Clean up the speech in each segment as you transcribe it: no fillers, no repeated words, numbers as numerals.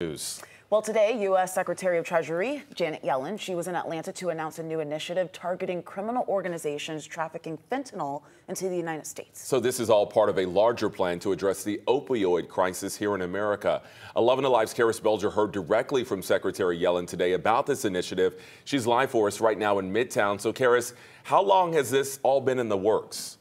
News. Well, today, U.S. Secretary of Treasury Janet Yellen, she was in Atlanta to announce a new initiative targeting criminal organizations trafficking fentanyl into the United States. So this is all part of a larger plan to address the opioid crisis here in America. 11 Alive's Karis Belger heard directly from Secretary Yellen today about this initiative. She's live for us right now in Midtown. So, Karis, how long has this all been in the works?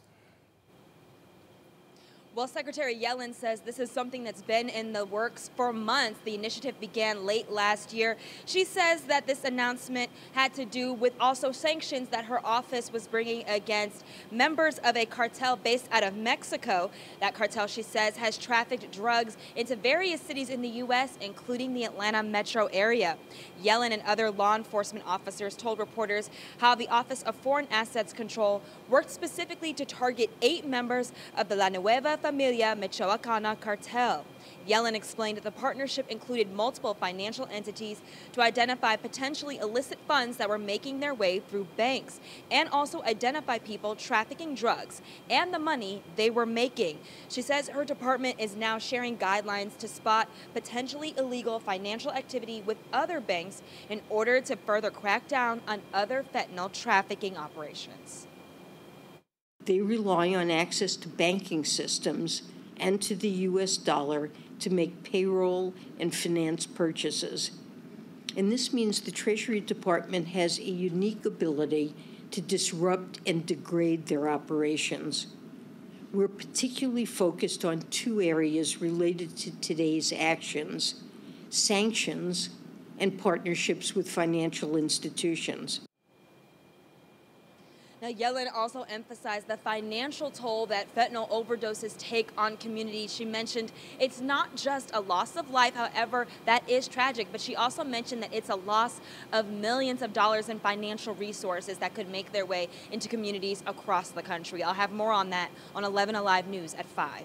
Well, Secretary Yellen says this is something that's been in the works for months. The initiative began late last year. She says that this announcement had to do with also sanctions that her office was bringing against members of a cartel based out of Mexico. That cartel, she says, has trafficked drugs into various cities in the U.S., including the Atlanta metro area. Yellen and other law enforcement officers told reporters how the Office of Foreign Assets Control worked specifically to target 8 members of the La Nueva Familia Michoacana cartel. Yellen explained that the partnership included multiple financial entities to identify potentially illicit funds that were making their way through banks and also identify people trafficking drugs and the money they were making. She says her department is now sharing guidelines to spot potentially illegal financial activity with other banks in order to further crack down on other fentanyl trafficking operations. They rely on access to banking systems and to the U.S. dollar to make payroll and finance purchases. And this means the Treasury Department has a unique ability to disrupt and degrade their operations. We're particularly focused on 2 areas related to today's actions: sanctions and partnerships with financial institutions. Now, Yellen also emphasized the financial toll that fentanyl overdoses take on communities. She mentioned it's not just a loss of life, however, that is tragic, but she also mentioned that it's a loss of millions of dollars in financial resources that could make their way into communities across the country. I'll have more on that on 11 Alive News at 5.